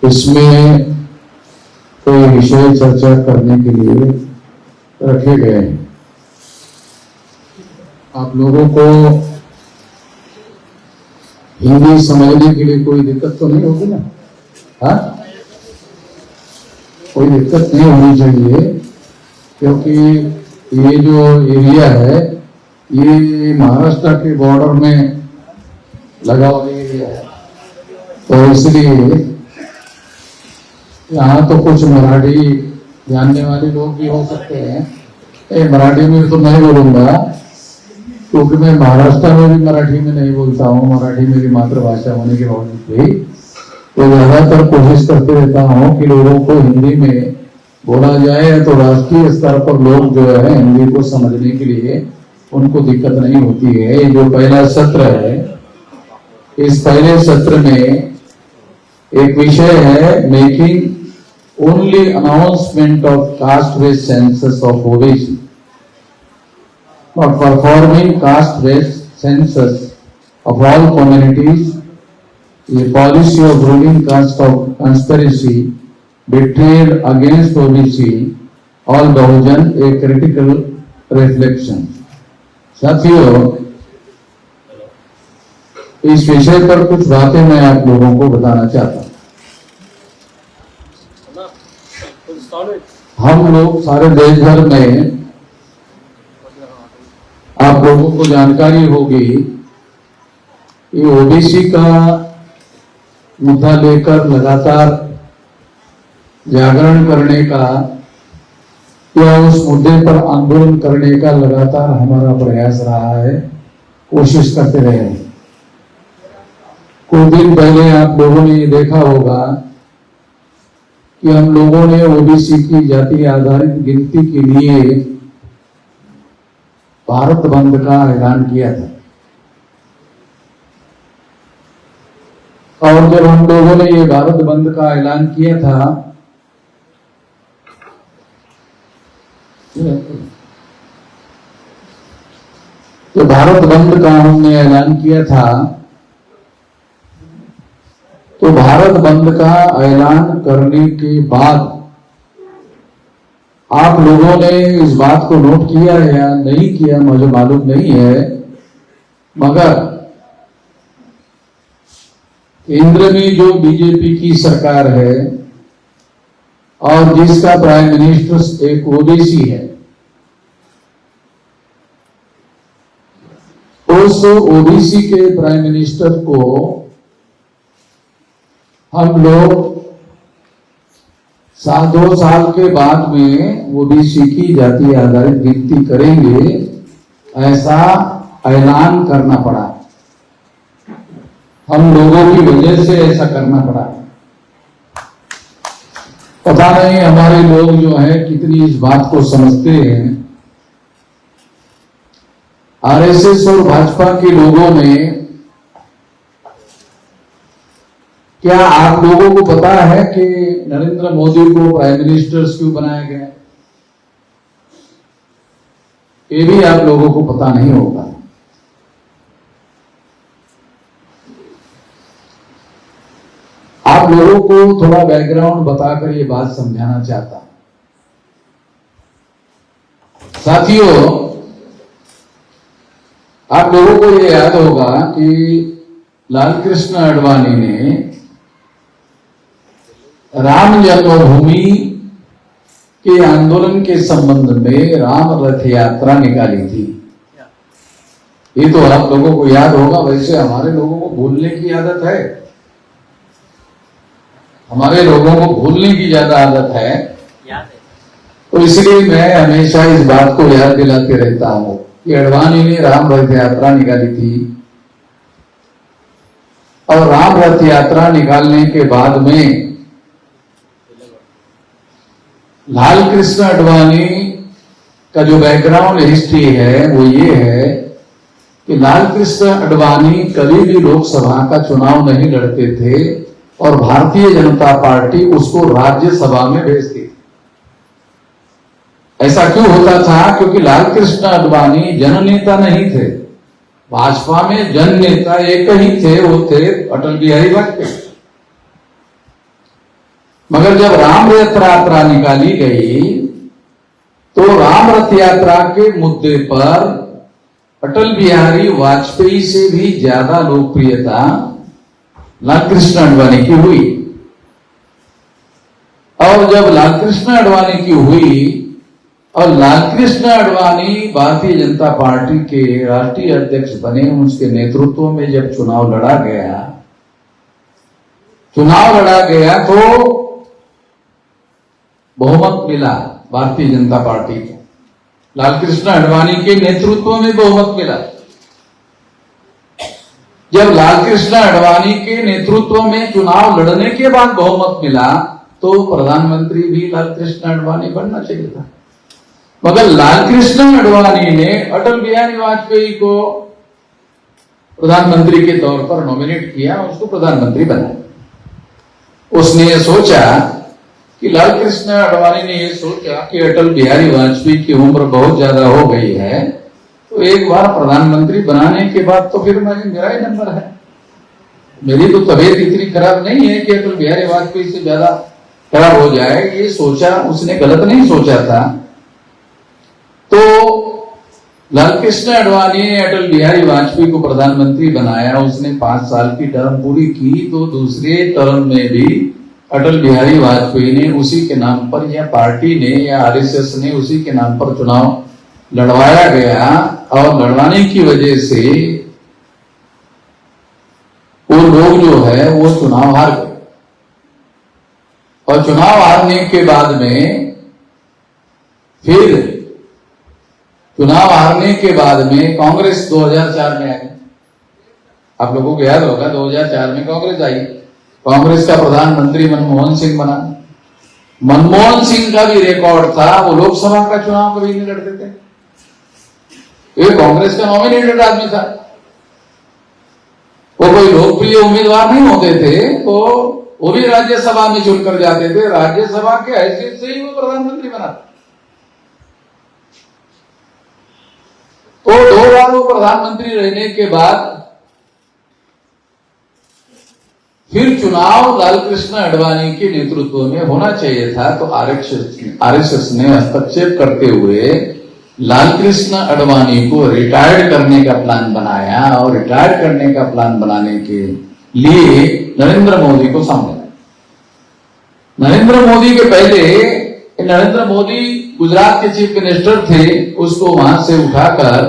इसमें कोई विषय चर्चा करने के लिए रखे गए हैं। आप लोगों को हिंदी समझने के लिए कोई दिक्कत तो नहीं होगी ना? हाँ, कोई दिक्कत नहीं होनी चाहिए, क्योंकि ये जो एरिया है ये महाराष्ट्र के बॉर्डर में लगा हुआ एरिया है, तो इसलिए यहाँ तो कुछ मराठी जानने वाले लोग भी हो सकते हैं। मराठी में तो नहीं बोलूंगा, क्योंकि मैं महाराष्ट्र में भी मराठी में नहीं बोलता हूँ। मराठी मेरी मातृभाषा होने के बावजूद भी तो ज्यादातर कोशिश करते रहता हूँ कि लोगों को हिंदी में बोला जाए, तो राष्ट्रीय स्तर पर लोग जो है हिंदी को समझने के लिए उनको दिक्कत नहीं होती है। ये जो पहला सत्र है, इस पहले सत्र में एक विषय है making only announcement of caste based census of OBC, not performing caste based census of all communities, ये policy of ruling caste of conspiracy betrayed against OBC, all Bahujan, a critical reflection। साथियों, इस विषय पर कुछ बातें मैं आप लोगों को बताना चाहता हूं। हम लोग सारे देश भर में, आप लोगों को जानकारी होगी कि ओबीसी का मुद्दा लेकर लगातार जागरण करने का या उस मुद्दे पर आंदोलन करने का लगातार हमारा प्रयास रहा है, कोशिश करते रहे। कुछ दिन पहले आप लोगों ने ये देखा होगा कि हम लोगों ने ओबीसी की जाति आधारित गिनती के लिए भारत बंद का ऐलान किया था। और जब हम लोगों ने ये भारत बंद का ऐलान किया था, तो भारत बंद का हमने ऐलान किया था, तो भारत बंद का ऐलान करने के बाद आप लोगों ने इस बात को नोट किया या नहीं किया मुझे मालूम नहीं है, मगर केंद्र में जो बीजेपी की सरकार है और जिसका प्राइम मिनिस्टर एक ओबीसी है, उस ओबीसी के प्राइम मिनिस्टर को हम लोग 2 साल के बाद में ओबीसी की जाति आधारित गिनती करेंगे, ऐसा ऐलान करना पड़ा। हम लोगों की वजह से ऐसा करना पड़ा। पता नहीं हमारे लोग जो है कितनी इस बात को समझते हैं। आरएसएस और भाजपा के लोगों में, क्या आप लोगों को पता है कि नरेंद्र मोदी को प्राइम मिनिस्टर क्यों बनाया गया? ये भी आप लोगों को पता नहीं होगा। आप लोगों को थोड़ा बैकग्राउंड बताकर ये बात समझाना चाहता हूं। साथियों, आप लोगों को ये याद होगा कि लालकृष्ण आडवाणी ने राम जन्मभूमि के आंदोलन के संबंध में राम रथ यात्रा निकाली थी। ये तो आप लोगों को याद होगा। वैसे हमारे लोगों को भूलने की आदत है, हमारे लोगों को भूलने की ज्यादा आदत है, तो इसलिए मैं हमेशा इस बात को याद दिलाते रहता हूं कि आडवाणी ने राम रथ यात्रा निकाली थी। और राम रथ यात्रा निकालने के बाद में लालकृष्ण आडवाणी का जो बैकग्राउंड हिस्ट्री है वो ये है कि लालकृष्ण आडवाणी कभी भी लोकसभा का चुनाव नहीं लड़ते थे और भारतीय जनता पार्टी उसको राज्यसभा में भेजती। ऐसा क्यों होता था? क्योंकि लालकृष्ण आडवाणी जननेता नहीं थे। भाजपा में जन नेता एक ही थे, वो थे अटल बिहारी वाजपेयी। मगर जब राम रथ यात्रा निकाली गई तो राम रथ यात्रा के मुद्दे पर अटल बिहारी वाजपेयी से भी ज्यादा लोकप्रियता लालकृष्ण आडवाणी की हुई। और जब लालकृष्ण आडवाणी की हुई और लालकृष्ण आडवाणी भारतीय जनता पार्टी के राष्ट्रीय अध्यक्ष बने, उसके नेतृत्व में जब चुनाव लड़ा गया तो बहुमत मिला भारतीय जनता पार्टी को। लालकृष्ण आडवाणी के नेतृत्व में बहुमत मिला। जब लालकृष्ण आडवाणी के नेतृत्व में चुनाव लड़ने के बाद बहुमत मिला तो प्रधानमंत्री भी लालकृष्ण आडवाणी बनना चाहिए था। मगर लालकृष्ण आडवाणी ने अटल बिहारी वाजपेयी को प्रधानमंत्री के तौर पर नॉमिनेट किया, उसको प्रधानमंत्री बनाया। उसने ये सोचा कि लालकृष्ण आडवाणी ने ये सोचा कि अटल बिहारी वाजपेयी की उम्र बहुत ज्यादा हो गई है, तो एक बार प्रधानमंत्री बनाने के बाद तो फिर मेरा ही नंबर है। मेरी तो तबीयत इतनी खराब नहीं है कि अटल बिहारी वाजपेयी से ज्यादा खराब हो जाए। ये सोचा, उसने गलत नहीं सोचा था। तो लालकृष्ण आडवाणी ने अटल बिहारी वाजपेयी को प्रधानमंत्री बनाया। उसने 5 साल की टर्म पूरी की तो दूसरे टर्म में भी अटल बिहारी वाजपेयी ने उसी के नाम पर, या पार्टी ने या आरएसएस ने उसी के नाम पर चुनाव लड़वाया गया और लड़वाने की वजह से वो लोग जो है वो चुनाव हार गए। और चुनाव हारने के बाद में कांग्रेस 2004 में आई। आप लोगों को याद होगा 2004 में कांग्रेस आई। कांग्रेस का प्रधानमंत्री मनमोहन सिंह बना। मनमोहन सिंह का भी रिकॉर्ड था, वो लोकसभा का चुनाव कभी नहीं लड़ते थे। ये कांग्रेस का नॉमिनेटेड आदमी था, वो कोई लोकप्रिय उम्मीदवार नहीं होते थे, तो वो भी राज्यसभा में चुनकर जाते थे। राज्यसभा के हैसियत से ही वो प्रधानमंत्री बना। तो 2 बार वो प्रधानमंत्री रहने के बाद फिर चुनाव लालकृष्ण आडवाणी के नेतृत्व में होना चाहिए था। तो आरएसएस ने हस्तक्षेप करते हुए लालकृष्ण आडवाणी को रिटायर्ड करने का प्लान बनाया और रिटायर्ड करने का प्लान बनाने के लिए नरेंद्र मोदी को सामने लाया। नरेंद्र मोदी के पहले नरेंद्र मोदी गुजरात के चीफ मिनिस्टर थे, उसको वहां से उठाकर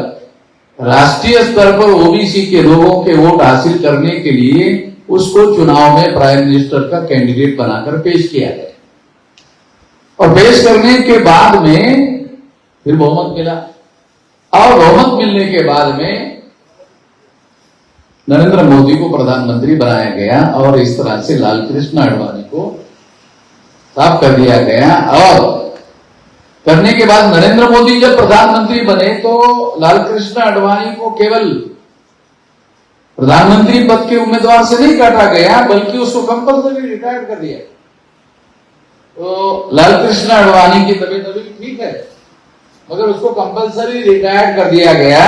राष्ट्रीय स्तर पर ओबीसी के लोगों के वोट हासिल करने के लिए उसको चुनाव में प्राइम मिनिस्टर का कैंडिडेट बनाकर पेश किया गया। और पेश करने के बाद में फिर बहुमत मिला और बहुमत मिलने के बाद में नरेंद्र मोदी को प्रधानमंत्री बनाया गया और इस तरह से लालकृष्ण आडवाणी को साफ कर दिया गया। और करने के बाद नरेंद्र मोदी जब प्रधानमंत्री बने तो लालकृष्ण आडवाणी को केवल प्रधानमंत्री पद के उम्मीदवार से नहीं काटा गया, बल्कि उसको कंपल्सरी रिटायर कर दिया। तो लालकृष्ण आडवाणी की तबीयत अभी ठीक है, मगर उसको कंपल्सरी रिटायर कर दिया गया।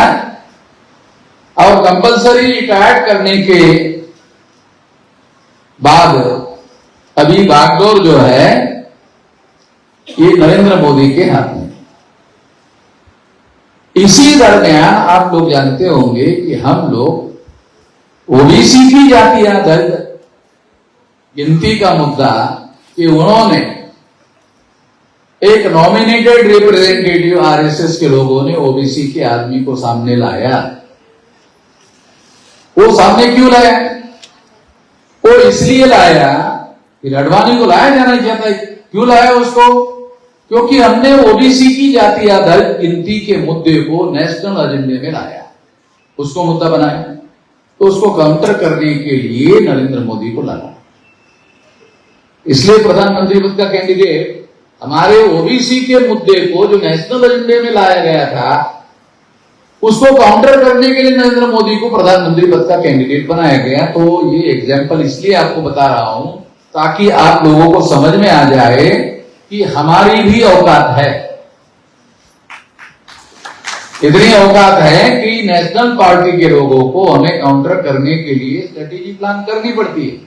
और कंपल्सरी रिटायर करने के बाद अभी बागडोर जो है ये नरेंद्र मोदी के हाथ में। इसी दरमियान आप लोग जानते होंगे कि हम लोग ओबीसी की जाति आधारित गिनती का मुद्दा कि उन्होंने एक नॉमिनेटेड रिप्रेजेंटेटिव आरएसएस के लोगों ने ओबीसी के आदमी को सामने लाया। वो सामने क्यों लाया? वो इसलिए लाया कि आडवाणी को लाया जाना चाहता है। क्यों लाया उसको? क्योंकि हमने ओबीसी की जाति आधारित गिनती के मुद्दे को नेशनल एजेंडे में लाया, उसको मुद्दा बनाया। तो उसको काउंटर करने के लिए नरेंद्र मोदी को लाया। इसलिए प्रधानमंत्री पद का कैंडिडेट हमारे ओबीसी के मुद्दे को जो नेशनल एजेंडे में लाया गया था उसको काउंटर करने के लिए नरेंद्र मोदी को प्रधानमंत्री पद का कैंडिडेट बनाया गया। तो ये एग्जाम्पल इसलिए आपको बता रहा हूं ताकि आप लोगों को समझ में आ जाए कि हमारी भी औकात है। इतनी औकात है कि नेशनल पार्टी के लोगों को हमें काउंटर करने के लिए स्ट्रेटेजी प्लान करनी पड़ती है।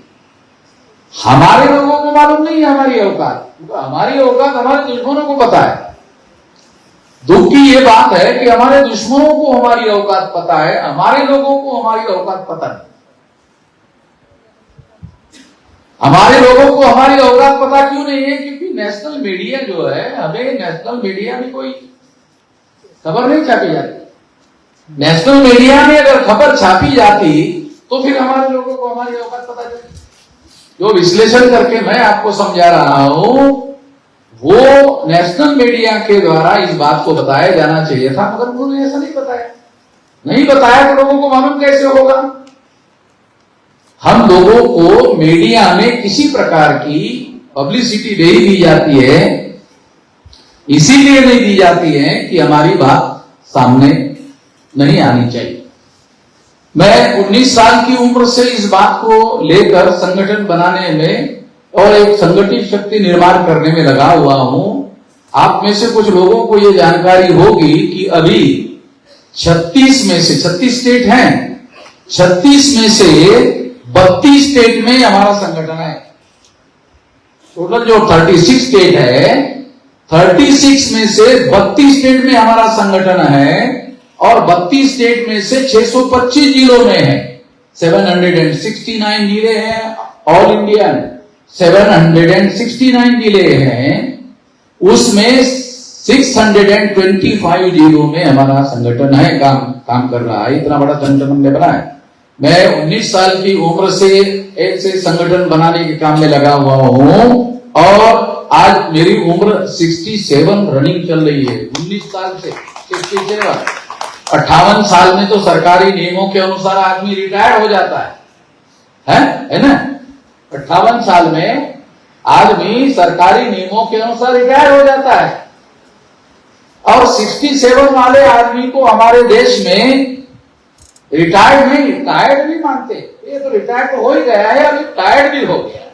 हमारे लोगों को मालूम नहीं है हमारी औकात, हमारी औकात हमारे दुश्मनों को पता है। दुख की ये बात है कि हमारे दुश्मनों को हमारी औकात पता है, हमारे लोगों को हमारी औकात पता नहीं। हमारे लोगों को हमारी औकात पता क्यों नहीं है? क्योंकि नेशनल मीडिया जो है, हमें नेशनल मीडिया में कोई खबर नहीं छापी जाती। नेशनल मीडिया में अगर खबर छापी जाती तो फिर हमारे लोगों को हमारी औकात पता चलती। जो विश्लेषण करके मैं आपको समझा रहा हूं वो नेशनल मीडिया के द्वारा इस बात को बताया जाना चाहिए था, मगर उन्होंने ऐसा नहीं बताया। नहीं बताया तो लोगों को मालूम कैसे होगा? हम लोगों को मीडिया में किसी प्रकार की पब्लिसिटी नहीं दी जाती है, इसीलिए नहीं दी जाती है कि हमारी बात सामने नहीं आनी चाहिए। मैं 19 साल की उम्र से इस बात को लेकर संगठन बनाने में और एक संगठित शक्ति निर्माण करने में लगा हुआ हूं। आप में से कुछ लोगों को यह जानकारी होगी कि अभी 36 में से 36 स्टेट हैं, 36 में से 32 स्टेट में हमारा संगठन है। टोटल जो 36 स्टेट है, 36 में से 32 स्टेट में हमारा संगठन है और 32 स्टेट में से 625 जिलों में है। 769 जिले हैं ऑल इंडिया में, 769 जिले हैं, उसमें 625 जिलों में हमारा संगठन है, काम कर रहा है। इतना बड़ा संगठन हमने बनाया। मैं 19 साल की उम्र से ऐसे संगठन बनाने के काम में लगा हुआ हूं और आज मेरी उम्र 67 रनिंग चल रही है। 19 साल से 67, 58 साल में तो सरकारी नियमों के अनुसार आदमी रिटायर हो जाता है ना? 58 साल में आदमी सरकारी नियमों के अनुसार रिटायर हो जाता है और 67 वाले आदमी को हमारे देश में रिटायर्ड नहीं, टायर्ड भी मानते। ये तो रिटायर्ड तो हो ही गया है, अभी टायर्ड भी हो गया,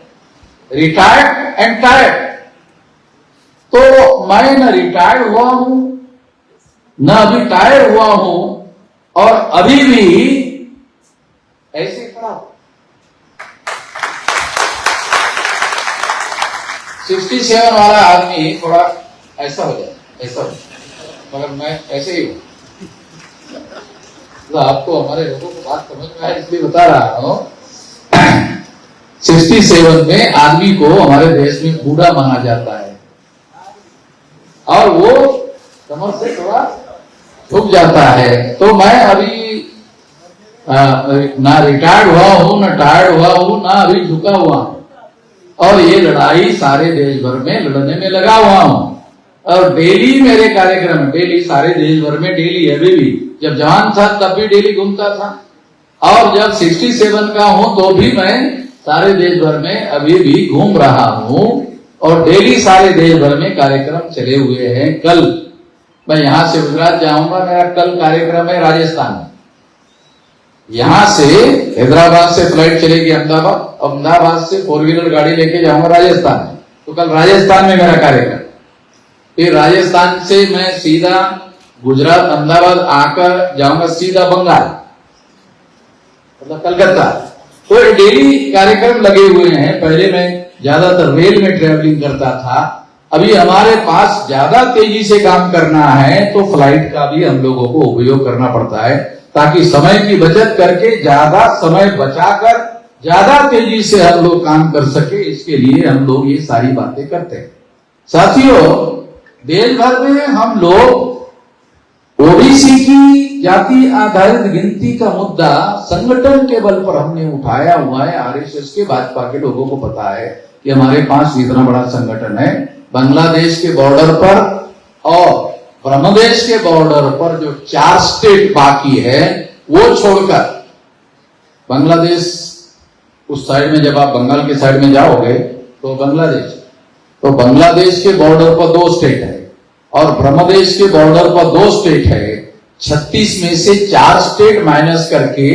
रिटायर्ड एंड टायर्ड। तो मैं न रिटायर्ड हुआ हूं न अभी टायर्ड हुआ हूं और अभी भी ऐसे खड़ा हूं। 67 वाला आदमी थोड़ा ऐसा हो जाए, ऐसा हो जाए, मगर मैं ऐसे ही हूं। तो आपको हमारे लोगों को बात समझ में आए इसलिए बता रहा हूं। 67 में आदमी को हमारे देश में बूढ़ा माना जाता है और वो कमर से थोड़ा झुक जाता है। तो मैं अभी ना रिटायर्ड हुआ हूं, ना टायर्ड हुआ हूं, ना अभी झुका हुआ हूं और ये लड़ाई सारे देश भर में लड़ने में लगा हुआ हूं। और डेली मेरे कार्यक्रम, डेली सारे देश भर में डेली, अभी भी जब जवान था तब भी डेली घूमता था और जब 67 का हूं तो भी मैं सारे देश भर में अभी भी घूम रहा हूं और डेली सारे देश भर में कार्यक्रम चले हुए हैं। कल मैं यहां से गुजरात जाऊंगा, मेरा कल कार्यक्रम है राजस्थान में। यहां से हैदराबाद से फ्लाइट चलेगी अहमदाबाद, अहमदाबाद से 4 व्हीलर गाड़ी लेके जाऊंगा राजस्थान में। तो कल राजस्थान में मेरा कार्यक्रम, फिर राजस्थान से मैं सीधा गुजरात अहमदाबाद आकर जाऊंगा सीधा बंगाल, मतलब कलकत्ता। तो डेली कार्यक्रम लगे हुए हैं। पहले मैं ज्यादातर रेल में ट्रेवलिंग करता था, अभी हमारे पास ज्यादा तेजी से काम करना है तो फ्लाइट का भी हम लोगों को उपयोग करना पड़ता है ताकि समय की बचत करके ज्यादा समय बचाकर ज्यादा तेजी से हम लोग काम कर सके। इसके लिए हम लोग ये सारी बातें करते हैं। साथियों, देश भर में हम लोग ओबीसी की जाति आधारित गिनती का मुद्दा संगठन के बल पर हमने उठाया हुआ है। आरएसएस के, भाजपा के लोगों को पता है कि हमारे पास इतना बड़ा संगठन है। बांग्लादेश के बॉर्डर पर और ब्रह्मदेश के बॉर्डर पर जो 4 स्टेट बाकी है वो छोड़कर, बांग्लादेश उस साइड में, जब आप बंगाल के साइड में जाओगे तो बांग्लादेश, तो बांग्लादेश के बॉर्डर पर 2 स्टेट है और ब्रह्मदेश के बॉर्डर पर 2 स्टेट है। 36 में से 4 स्टेट माइनस करके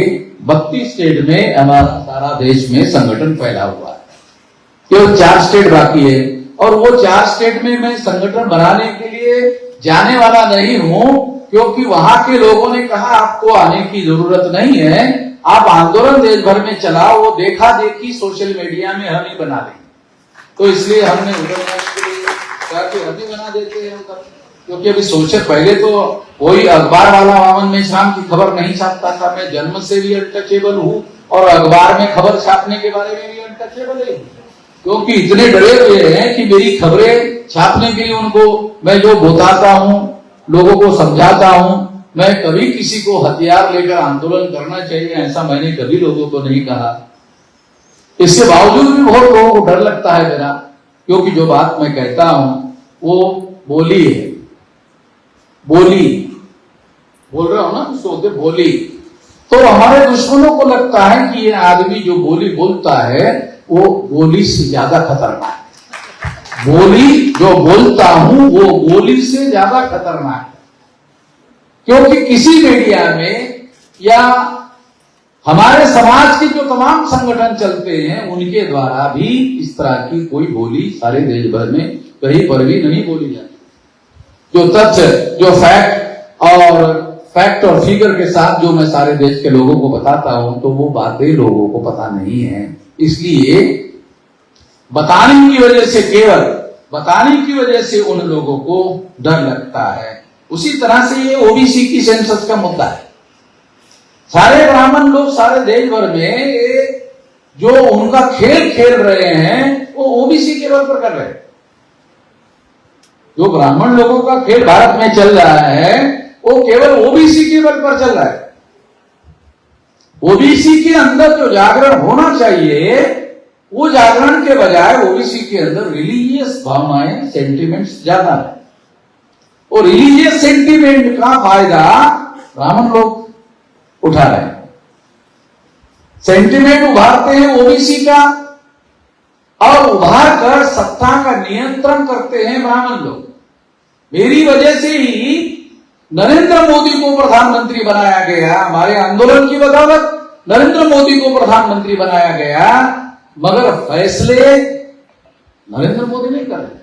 32 स्टेट में हमारा सारा देश में संगठन फैला हुआ है। केवल 4 स्टेट बाकी है और वो 4 स्टेट में मैं संगठन बनाने के लिए जाने वाला नहीं हूं, क्योंकि वहां के लोगों ने कहा आपको आने की जरूरत नहीं है, आप आंदोलन देश भर में चलाओ, वो देखा देखी सोशल मीडिया में हम ही बना लेंगे। तो इसलिए हमने उधर कहा कि हम ही बना देते हैं उधर, क्योंकि अभी सोशल, पहले तो कोई अखबार वाला वामन मेश्राम की खबर नहीं छापता था। मैं जन्म से भी अनटचेबल हूँ और अखबार में खबर छापने के बारे में भी अनटचेबल है, क्योंकि इतने डरे हुए हैं कि मेरी खबरें छापने के लिए उनको मैं जो बताता हूँ, लोगों को समझाता हूँ, मैं कभी किसी को हथियार लेकर आंदोलन करना चाहिए ऐसा मैंने कभी लोगों को नहीं कहा। इसके बावजूद भी बहुत लोगों को डर लगता है मेरा, क्योंकि जो बात मैं कहता हूं वो बोली है, बोली बोल रहा हूं ना, उसको बोलते बोली। तो हमारे दुश्मनों को लगता है कि ये आदमी जो बोली बोलता है वो बोली से ज्यादा खतरनाक है। बोली जो बोलता हूं वो बोली से ज्यादा खतरनाक है, क्योंकि किसी मीडिया में या हमारे समाज के जो तमाम संगठन चलते हैं उनके द्वारा भी इस तरह की कोई बोली सारे देश भर में कहीं पर भी नहीं बोली जाती। जो तथ्य, जो फैक्ट और फिगर के साथ जो मैं सारे देश के लोगों को बताता हूं, तो वो बातें लोगों को पता नहीं है। इसलिए बताने की वजह से, केवल बताने की वजह से उन लोगों को डर लगता है। उसी तरह से ये ओबीसी की सेंसस का मुद्दा है। सारे ब्राह्मण लोग सारे देश भर में जो उनका खेल खेल रहे हैं वो ओबीसी के बल पर कर रहे हैं। जो ब्राह्मण लोगों का खेल भारत में चल रहा है वो केवल ओबीसी के बल पर चल रहा है। ओबीसी के अंदर जो जागरण होना चाहिए वो जागरण के बजाय ओबीसी के अंदर रिलीजियस भावनाएं, सेंटिमेंट्स ज्यादा है। और रिलीजियस सेंटिमेंट का फायदा ब्राह्मण लोग उठा रहे हैं। सेंटिमेंट उभारते हैं ओबीसी का और उभार कर सत्ता का नियंत्रण करते हैं ब्राह्मण लोग। मेरी वजह से ही नरेंद्र मोदी को प्रधानमंत्री बनाया गया, हमारे आंदोलन की बदौलत नरेंद्र मोदी को प्रधानमंत्री बनाया गया, मगर फैसले नरेंद्र मोदी नहीं कर रहे।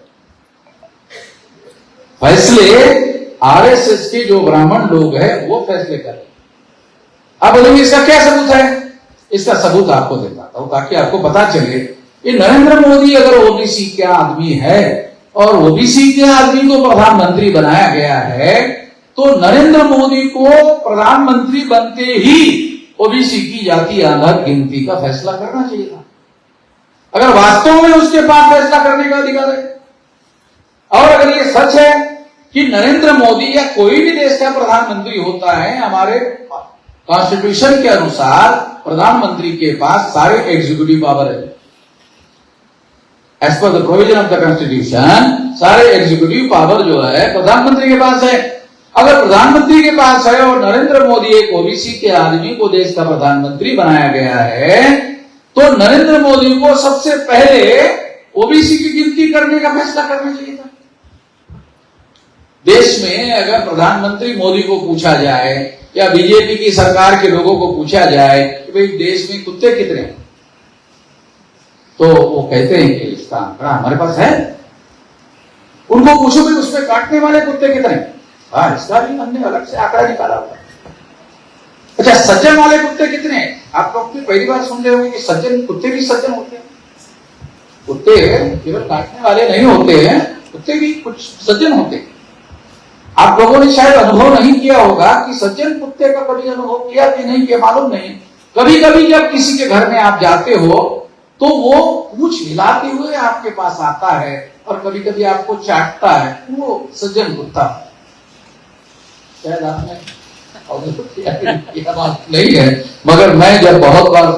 फैसले आरएसएस के जो ब्राह्मण लोग हैं वो फैसले कर रहे। अब बोलेंगे इसका क्या सबूत है? इसका सबूत आपको देता हूं ताकि आपको पता चले कि नरेंद्र मोदी अगर ओबीसी का आदमी है और ओबीसी के आदमी को प्रधानमंत्री बनाया गया है, तो नरेंद्र मोदी को प्रधानमंत्री बनते ही ओबीसी की जाति आधार गिनती का फैसला करना चाहिए था, अगर वास्तव में उसके पास फैसला करने का अधिकार है। और अगर ये सच है कि नरेंद्र मोदी या कोई भी देश का प्रधानमंत्री होता है, हमारे कॉन्स्टिट्यूशन के अनुसार प्रधानमंत्री के पास सारे एग्जीक्यूटिव पावर है। As per the provision of the constitution सारे एग्जीक्यूटिव पावर जो है प्रधानमंत्री के पास है। अगर प्रधानमंत्री के पास है और नरेंद्र मोदी एक ओबीसी के आदमी को देश का प्रधानमंत्री बनाया गया है, तो नरेंद्र मोदी को सबसे पहले ओबीसी की गिनती करने का फैसला करना चाहिए था। देश में अगर प्रधानमंत्री मोदी को पूछा जाए या बीजेपी की सरकार के लोगों को पूछा जाए कि भाई देश में कुत्ते कितने हैं, तो वो कहते हैं कि इसका आंकड़ा हमारे पास है। उनको पूछो भी उसमें काटने वाले कुत्ते कितने, हाँ इसका भी हमने अलग से आंकड़ा निकाला हुआ। अच्छा, सज्जन वाले कुत्ते कितने? आप लोग भी पहली बार सुन रहे होंगे कि सज्जन कुत्ते भी सज्जन होते हैं। कुत्ते केवल काटने वाले नहीं होते हैं, कुत्ते भी कुछ सज्जन होते हैं। आप लोगों ने शायद अनुभव नहीं किया होगा कि सज्जन कुत्ते का कभी अनुभव किया कि नहीं किया मालूम नहीं। कभी कभी जब किसी के घर में आप जाते हो तो वो पूंछ हिलाते हुए आपके पास आता है और कभी कभी आपको चाटता है, वो सज्जन कुत्ता। शायद आपने बात नहीं है, मगर मैं जब बहुत बार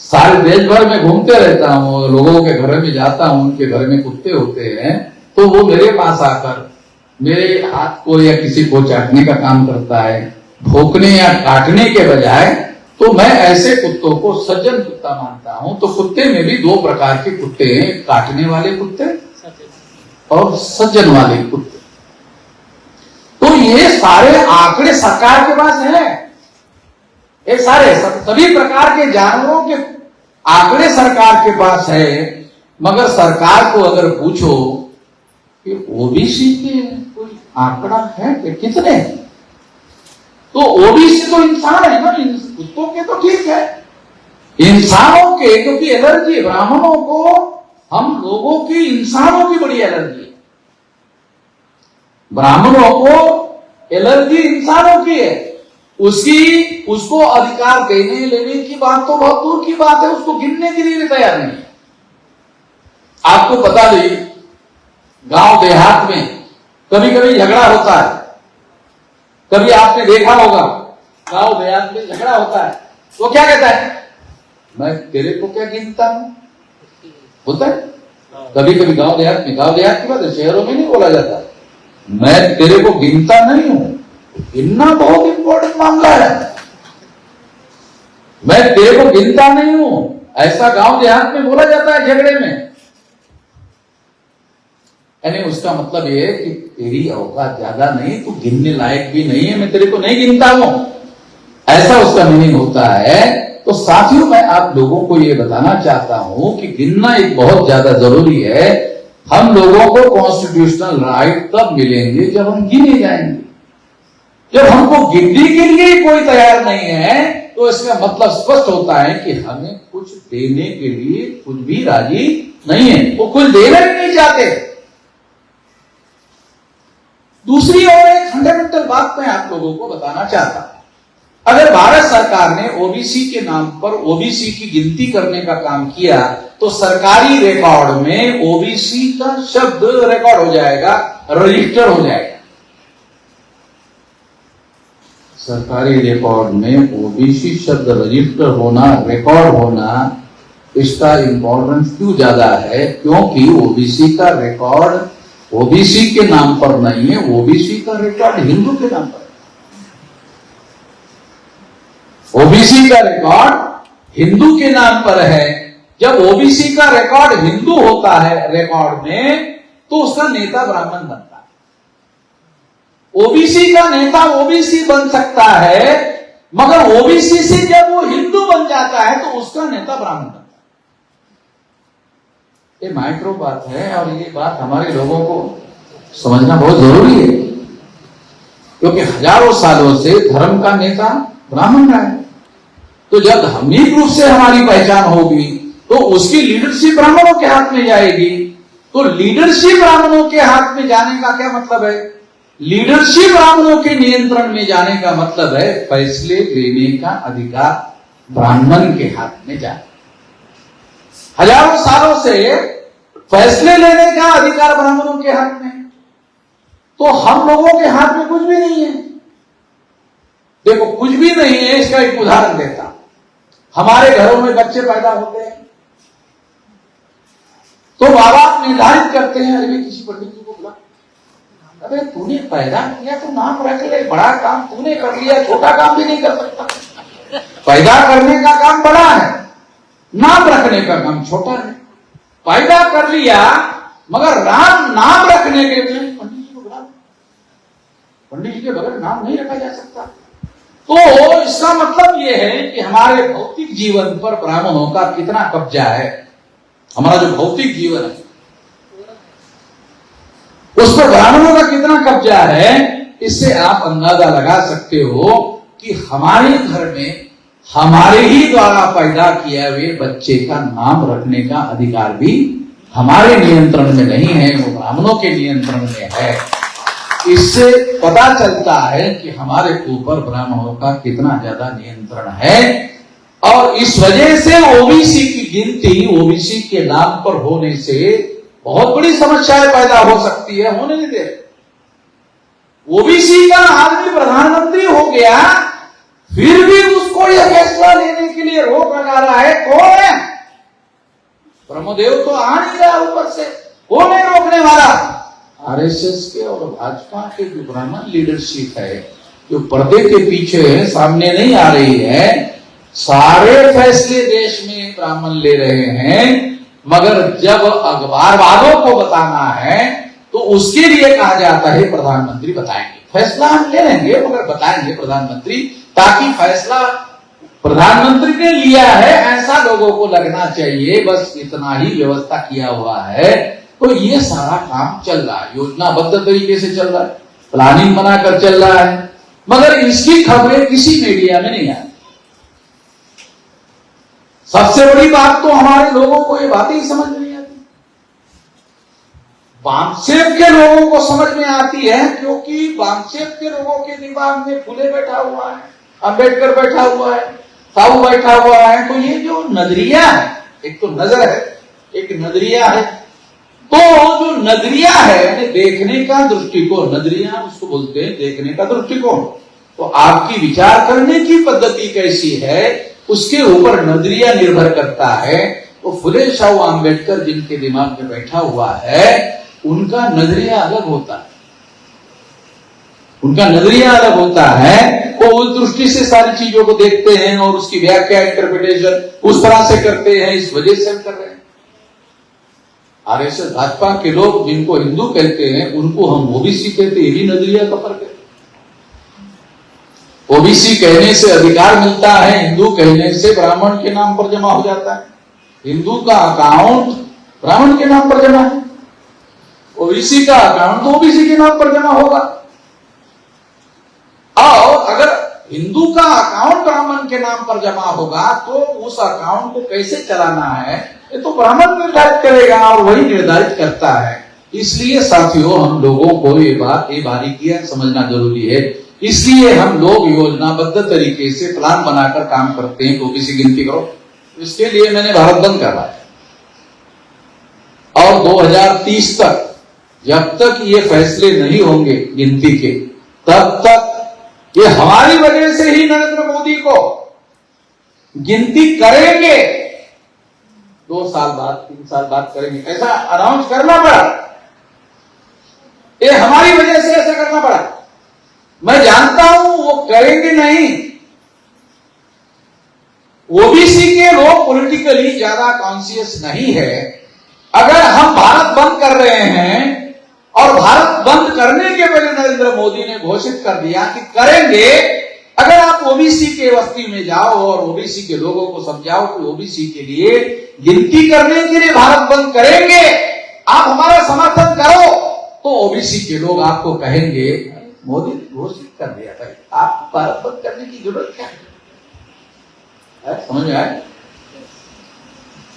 सारे देश भर में घूमते रहता हूँ, लोगों के घर में जाता हूँ, उनके घर में कुत्ते होते हैं, तो वो मेरे पास आकर मेरे हाथ को या किसी को चाटने का काम करता है, भौंकने या काटने के बजाय। तो मैं ऐसे कुत्तों को सज्जन कुत्ता मानता हूं। तो कुत्ते में भी दो प्रकार के कुत्ते हैं, काटने वाले कुत्ते और सज्जन वाले कुत्ते। तो ये सारे आंकड़े सरकार के पास हैं। ये सारे सभी प्रकार के जानवरों के आंकड़े सरकार के पास है, मगर सरकार को अगर पूछो कि ओबीसी के कोई आंकड़ा है कि कितने, तो ओबीसी तो इंसान है ना, कुत्तों के तो ठीक है, इंसानों के, क्योंकि एलर्जी ब्राह्मणों को, हम लोगों की, इंसानों की बड़ी एलर्जी है। ब्राह्मणों को एलर्जी इंसानों की है। उसको अधिकार देने लेने की बात तो बहुत दूर की बात है, उसको गिनने के लिए भी तैयार नहीं है। आपको बता दें, गांव देहात में कभी कभी झगड़ा होता है। कभी आपने देखा होगा गांव देहात में झगड़ा होता है, वो क्या कहता है, मैं तेरे को क्या गिनता हूं, होता है कभी कभी गांव देहात में। गांव देहात की बात है, शहरों में नहीं बोला जाता, मैं तेरे को गिनता नहीं हूं। गिनना बहुत इंपॉर्टेंट मामला है, मैं तेरे को गिनता नहीं हूं, ऐसा गांव देहात में बोला जाता है झगड़े में। यानी उसका मतलब यह है कि तेरी औकात ज्यादा नहीं, तू गिनने लायक भी नहीं है, मैं तेरे को नहीं गिनता हूं, ऐसा उसका मीनिंग होता है। तो साथियों, मैं आप लोगों को यह बताना चाहता हूं कि गिनना एक बहुत ज्यादा जरूरी है। हम लोगों को कॉन्स्टिट्यूशनल राइट तब मिलेंगे जब हम गिने जाएंगे। जब हमको गिनने के लिए कोई तैयार नहीं है, तो इसका मतलब स्पष्ट होता है कि हमें कुछ देने के लिए कुछ भी राजी नहीं है, वो कुछ देना ही नहीं चाहते। दूसरी ओर एक फंडामेंटल बात मैं आप लोगों को बताना चाहता हूं। अगर भारत सरकार ने ओबीसी के नाम पर ओबीसी की गिनती करने का काम किया, तो सरकारी रिकॉर्ड में ओबीसी का शब्द रिकॉर्ड हो जाएगा, रजिस्टर हो जाएगा। सरकारी रिकॉर्ड में ओबीसी शब्द रजिस्टर होना, रिकॉर्ड होना, इसका इंपॉर्टेंस क्यों ज्यादा है? क्योंकि ओबीसी का रिकॉर्ड ओबीसी के नाम पर नहीं है, ओबीसी का रिकॉर्ड हिंदू के नाम पर। ओबीसी का रिकॉर्ड हिंदू के नाम पर है। जब ओबीसी का रिकॉर्ड हिंदू होता है रिकॉर्ड में, तो उसका नेता ब्राह्मण बनता है। ओबीसी का नेता ओबीसी बन सकता है, मगर ओबीसी से जब वो हिंदू बन जाता है, तो उसका नेता ब्राह्मण बनता है। ये माइक्रो बात है, और ये बात हमारे लोगों को समझना बहुत जरूरी है, क्योंकि हजारों सालों से धर्म का नेता ब्राह्मण रहा है। तो जब धार्मिक रूप से हमारी पहचान होगी, तो उसकी लीडरशिप ब्राह्मणों के हाथ में जाएगी। तो लीडरशिप ब्राह्मणों के हाथ में जाने का क्या मतलब है? लीडरशिप ब्राह्मणों के नियंत्रण में जाने का मतलब है फैसले लेने का अधिकार ब्राह्मण के हाथ में जाए। हजारों सालों से फैसले लेने का अधिकार ब्राह्मणों के हाथ में, तो हम लोगों के हाथ में कुछ भी नहीं है। देखो, कुछ भी नहीं है, इसका एक उदाहरण देता हूं। हमारे घरों में बच्चे पैदा होते हैं, तो माँ बाप निर्धारित करते हैं, अरे किसी पंडित जी को बुला, अरे तूने पैदा किया तो नाम रख ले, बड़ा काम तूने कर लिया, छोटा काम भी नहीं कर सकता। पैदा करने का काम बड़ा है, नाम रखने का काम छोटा है। पैदा कर लिया, मगर नाम रखने के लिए पंडित जी को बुला, पंडित जी के बगैर नाम नहीं रखा जा सकता। तो इसका मतलब यह है कि हमारे भौतिक जीवन पर ब्राह्मणों का कितना कब्जा है। हमारा जो भौतिक जीवन है उस पर ब्राह्मणों का कितना कब्जा है, इससे आप अंदाजा लगा सकते हो कि हमारे घर में हमारे ही द्वारा पैदा किए हुए बच्चे का नाम रखने का अधिकार भी हमारे नियंत्रण में नहीं है, वो ब्राह्मणों के नियंत्रण में है। इससे पता चलता है कि हमारे ऊपर ब्राह्मणों का कितना ज्यादा नियंत्रण है। और इस वजह से ओबीसी की गिनती ओबीसी के नाम पर होने से बहुत बड़ी समस्याएं पैदा हो सकती है, होने नहीं दे। ओबीसी का आदमी प्रधानमंत्री हो गया, फिर भी उसको यह फैसला लेने के लिए रोक लगा रहा है। कौन है? ब्रह्मदेव तो आ नहीं रहा ऊपर से, कौन है रोकने वाला? आरएसएस के और भाजपा के जो ब्राह्मण लीडरशिप है, जो पर्दे के पीछे है, सामने नहीं आ रही है। सारे फैसले देश में ब्राह्मण ले रहे हैं, मगर जब अखबार वालों को बताना है तो उसके लिए कहा जाता है प्रधानमंत्री बताएंगे। फैसला हम ले लेंगे, मगर बताएंगे प्रधानमंत्री, ताकि फैसला प्रधानमंत्री ने लिया है ऐसा लोगों को लगना चाहिए। बस इतना ही व्यवस्था किया हुआ है। तो ये सारा काम चल रहा है, योजनाबद्ध तरीके से चल रहा है, प्लानिंग बनाकर चल रहा है, मगर इसकी खबरें किसी मीडिया में नहीं आती। सबसे बड़ी बात तो हमारे लोगों को ये बातें ही समझ में नहीं आती। बामसेब के लोगों को समझ में आती है, क्योंकि बामसेब के लोगों के दिमाग में फुले बैठा हुआ है, अंबेडकर बैठा हुआ है, साहू बैठा हुआ है। तो ये जो नजरिया है, एक तो नजर है, एक नजरिया है। तो जो नजरिया है यानी देखने का दृष्टिकोण, नजरिया उसको बोलते हैं देखने का दृष्टिकोण। तो आपकी विचार करने की पद्धति कैसी है उसके ऊपर नजरिया निर्भर करता है। तो फुले शाहू आंबेडकर जिनके दिमाग में बैठा हुआ है उनका नजरिया अलग होता है, उनका नजरिया अलग होता है। वो उस दृष्टि से सारी चीजों को देखते हैं और उसकी व्याख्या इंटरप्रिटेशन उस तरह से करते हैं, इस वजह से हम कर रहे हैं। आरएसएस भाजपा के लोग जिनको हिंदू कहते हैं उनको हम ओबीसी कहते हैं, ये भी नजरिया का फर्क है। ओबीसी कहने से अधिकार मिलता है, हिंदू कहने से ब्राह्मण के नाम पर जमा हो जाता है। हिंदू का अकाउंट ब्राह्मण के नाम पर जमा है, ओबीसी का अकाउंट तो ओबीसी के नाम पर जमा होगा। और अगर हिंदू का अकाउंट ब्राह्मण के नाम पर जमा होगा तो उस अकाउंट को कैसे चलाना है ये तो ब्राह्मण निर्धारित करेगा और वही निर्धारित करता है। इसलिए साथियों हम लोगों को ये बारीकियां समझना जरूरी है। इसलिए हम लोग योजनाबद्ध तरीके से प्लान बनाकर काम करते हैं कि ओबीसी गिनती करो। इसके लिए मैंने भारत बंद करवाया और 2030 तक जब तक ये फैसले नहीं होंगे गिनती के तब तक ये हमारी वजह से ही नरेंद्र मोदी को गिनती करेंगे। 2 साल बाद 3 साल बाद करेंगे, ऐसा अनाउंस करना पड़ा। ये हमारी वजह से ऐसा करना पड़ा। मैं जानता हूं वो करेंगे नहीं। ओबीसी के लोग पॉलिटिकली ज्यादा कॉन्शियस नहीं है। अगर हम भारत बंद कर रहे हैं और भारत बंद करने के पहले नरेंद्र मोदी ने घोषित कर दिया कि करेंगे, अगर आप ओबीसी के बस्ती में जाओ और ओबीसी के लोगों को समझाओ कि ओबीसी के लिए गिनती करने के लिए भारत बंद करेंगे, आप हमारा समर्थन करो, तो ओबीसी के लोग आपको कहेंगे मोदी ने घोषित कर दिया था, आपको भारत बंद करने की जरूरत क्या है? समझ में आए?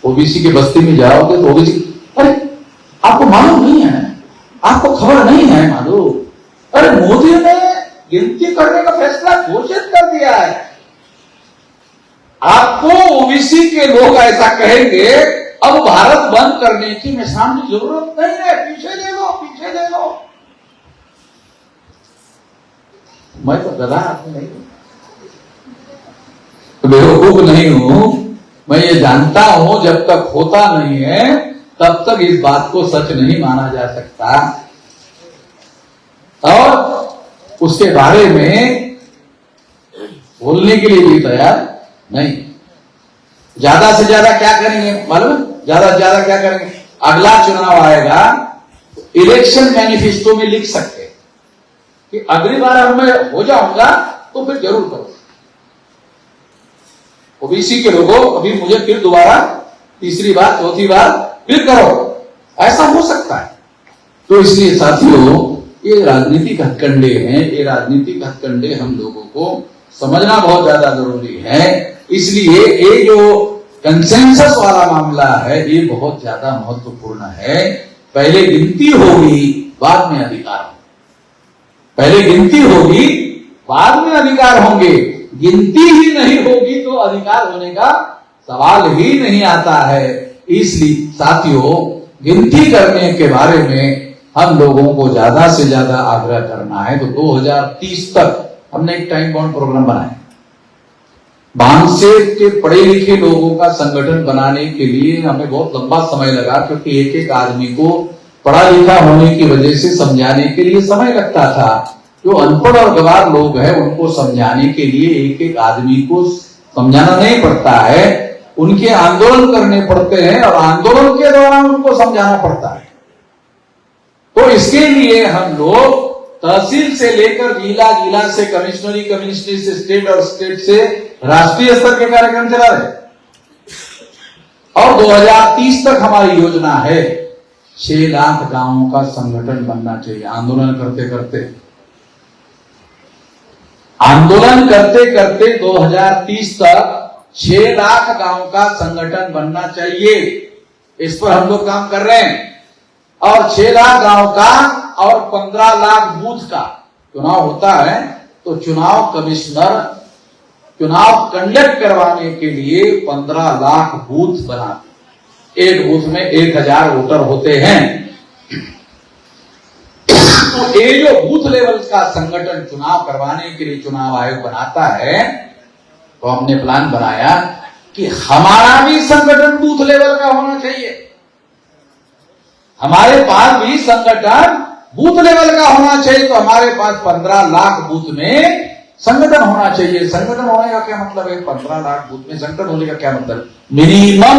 ओबीसी की बस्ती में जाओगे तो ओबीसी, अरे आपको मालूम नहीं है, आपको खबर नहीं है मालूम, अरे मोदी ने गिनती करने का फैसला घोषित कर दिया है। आपको ओबीसी के लोग ऐसा कहेंगे अब भारत बंद करने की में सामने जरूरत नहीं है, पीछे ले लो, पीछे ले लो। मैं तो गधा आदमी नहीं हूं, बेवकूफ नहीं हूं। मैं ये जानता हूं जब तक होता नहीं है तब तक इस बात को सच नहीं माना जा सकता और उसके बारे में बोलने के लिए भी तैयार नहीं। ज्यादा से ज्यादा क्या करेंगे मालूम है? ज्यादा से ज्यादा क्या करेंगे? अगला चुनाव आएगा तो इलेक्शन मैनिफेस्टो में लिख सकते हैं कि अगली बार मैं हो जाऊंगा तो फिर जरूर करो। ओबीसी के लोगों अभी मुझे फिर दोबारा तीसरी बार चौथी बार फिर करो, ऐसा हो सकता है। तो इसलिए साथियों ये राजनीतिक हथकंडे हैं, ये राजनीतिक हथकंडे हम लोगों को समझना बहुत ज्यादा जरूरी है। इसलिए ये जो कंसेंसस वाला मामला है ये बहुत ज्यादा महत्वपूर्ण है। पहले गिनती होगी बाद में अधिकार होंगे, पहले गिनती होगी बाद में अधिकार होंगे। गिनती ही नहीं होगी तो अधिकार होने का सवाल ही नहीं आता है। इसलिए साथियों गिनती करने के बारे में हम लोगों को ज्यादा से ज्यादा आग्रह करना है। तो 2030 तक हमने एक टाइम बाउंड प्रोग्राम बनाया। बामसेब के पढ़े लिखे लोगों का संगठन बनाने के लिए हमें बहुत लंबा समय लगा, क्योंकि एक एक आदमी को पढ़ा लिखा होने की वजह से समझाने के लिए समय लगता था। जो अनपढ़ और गवार लोग हैं उनको समझाने के लिए एक एक आदमी को समझाना नहीं पड़ता है, उनके आंदोलन करने पड़ते हैं और आंदोलन के दौरान उनको समझाना पड़ता है। तो इसके लिए हम लोग तहसील से लेकर जिला, जिला से कमिश्नरी, कमिश्नरी से स्टेट और स्टेट से राष्ट्रीय स्तर के कार्यक्रम चला रहे। और 2030 तक हमारी योजना है 6 लाख गांवों का संगठन बनना चाहिए। आंदोलन करते करते 2030 तक 6 लाख गांव का संगठन बनना चाहिए। इस पर हम लोग काम कर रहे हैं। और 6 लाख गांव का और 15 लाख बूथ का चुनाव होता है, तो चुनाव कमिश्नर चुनाव कंडक्ट करवाने के लिए 15 लाख बूथ बनाते। एक बूथ में 1000 वोटर होते हैं। तो ये जो बूथ लेवल का संगठन चुनाव करवाने के लिए चुनाव आयोग बनाता है, तो हमने प्लान बनाया कि हमारा भी संगठन बूथ लेवल का होना चाहिए। हमारे पास भी संगठन बूथ लेवल का होना चाहिए। तो हमारे पास 15 लाख बूथ में संगठन होना चाहिए। संगठन होने का क्या मतलब है? 15 लाख बूथ में संगठन होने का क्या मतलब? मिनिमम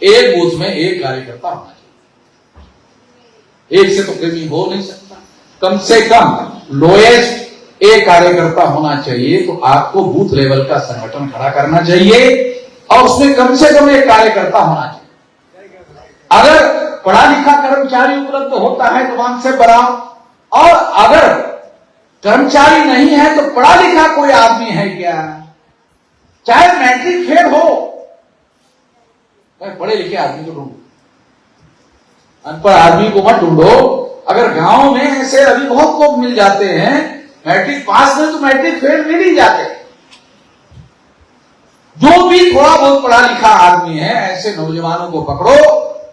एक बूथ में एक कार्यकर्ता होना चाहिए। एक से तो कमी हो नहीं सकता। कम से कम लोएस्ट एक कार्यकर्ता होना चाहिए। तो आपको बूथ लेवल का संगठन खड़ा करना चाहिए और उसमें कम से कम एक कार्यकर्ता होना चाहिए। अगर पढ़ा लिखा कर्मचारी उपलब्ध होता है तो वहां से बढ़ाओ, और अगर कर्मचारी नहीं है तो पढ़ा लिखा कोई आदमी है क्या, चाहे मैट्रिक फेल हो, पढ़े लिखे आदमी को ढूंढो, अनपढ़ आदमी को मत ढूंढो। अगर गांव में ऐसे अभी बहुत लोग मिल जाते हैं, मैट्रिक पास में तो मैट्रिक फेल मिल ही जाते। जो भी थोड़ा बहुत पढ़ा लिखा आदमी है, ऐसे नौजवानों को पकड़ो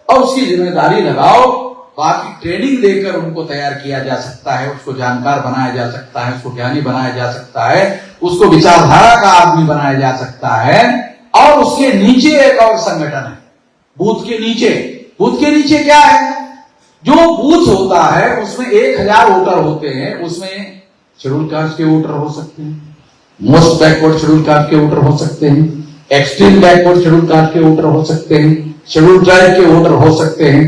और उसकी जिम्मेदारी लगाओ। बाकी ट्रेनिंग देकर उनको तैयार किया जा सकता है, उसको जानकार बनाया जा सकता है, उसको ज्ञानी बनाया जा सकता है, उसको विचारधारा का आदमी बनाया जा सकता है। और उसके नीचे एक और संगठन है, बूथ के नीचे। बूथ के नीचे क्या है? जो बूथ होता है उसमें 1000 वोटर होते हैं। उसमें शेड्यूल कास्ट के वोटर हो सकते हैं, मोस्ट बैकवर्ड शेड्यूल कास्ट के वोटर हो सकते हैं, एक्सट्रीम बैकवर्ड शेड्यूल कास्ट के वोटर हो सकते हैं, शेड्यूल ट्राइब के वोटर हो सकते हैं,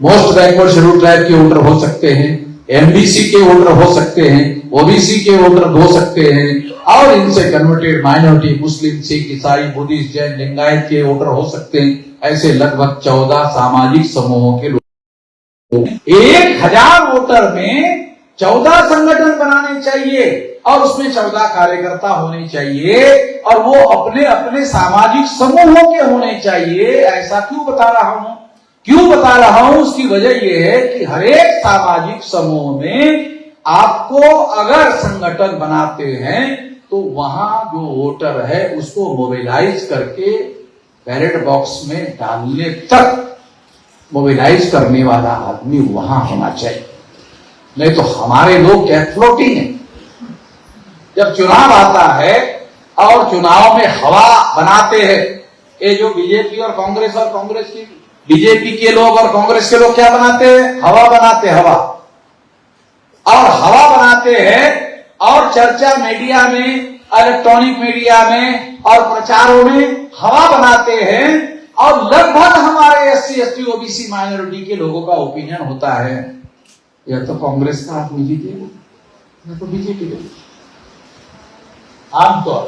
मोस्ट बैकवर्ड शेड्यूल ट्राइब के वोटर हो सकते हैं, एमबीसी के वोटर हो सकते हैं, ओबीसी के वोटर हो सकते हैं, और इनसे कन्वर्टेड माइनॉरिटी मुस्लिम, सिख, ईसाई, बुद्धिस्ट, जैन, लिंगायत के वोटर हो सकते हैं। ऐसे लगभग 14 सामाजिक समूहों के लोग। 1000 वोटर में 14 संगठन बनाने चाहिए और उसमें 14 कार्यकर्ता होने चाहिए, और वो अपने अपने सामाजिक समूहों के होने चाहिए। ऐसा क्यों बता रहा हूं? उसकी वजह यह है कि हर एक सामाजिक समूह में आपको अगर संगठन बनाते हैं तो वहां जो वोटर है उसको मोबिलाइज करके बैलेट बॉक्स में डालने तक मोबिलाइज करने वाला आदमी वहां होना चाहिए। नहीं तो हमारे लोग क्या फ्लोटिंग है। जब चुनाव आता है और चुनाव में हवा बनाते हैं, ये जो बीजेपी और कांग्रेस की, बीजेपी के लोग और कांग्रेस के लोग क्या बनाते हैं? हवा बनाते हैं। हवा बनाते हैं और चर्चा मीडिया में, इलेक्ट्रॉनिक मीडिया में और प्रचारों में हवा बनाते हैं। और लगभग हमारे SC, ST, OBC माइनॉरिटी के लोगों का ओपिनियन होता है या तो कांग्रेस का आदमी जीतेगा या तो बीजेपी का। आमतौर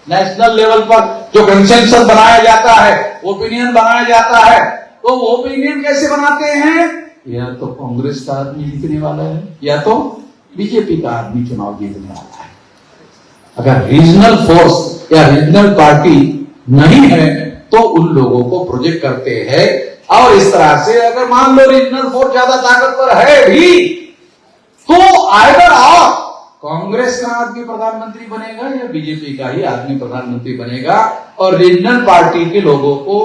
नेशनल लेवल पर जो कंसेंसस बनाया जाता है, ओपिनियन बनाया जाता है, तो ओपिनियन कैसे बनाते हैं? या तो कांग्रेस का आदमी जीतने वाला है या तो बीजेपी का आदमी चुनाव जीतने वाला है। अगर रीजनल फोर्स या रीजनल पार्टी नहीं है तो उन लोगों को प्रोजेक्ट करते हैं। और इस तरह से अगर मान लो रीजनल फोर्स ज्यादा ताकतवर है भी, तो आइदर आप कांग्रेस का आदमी प्रधानमंत्री बनेगा या बीजेपी का ही आदमी प्रधानमंत्री बनेगा। और रीजनल पार्टी के लोगों को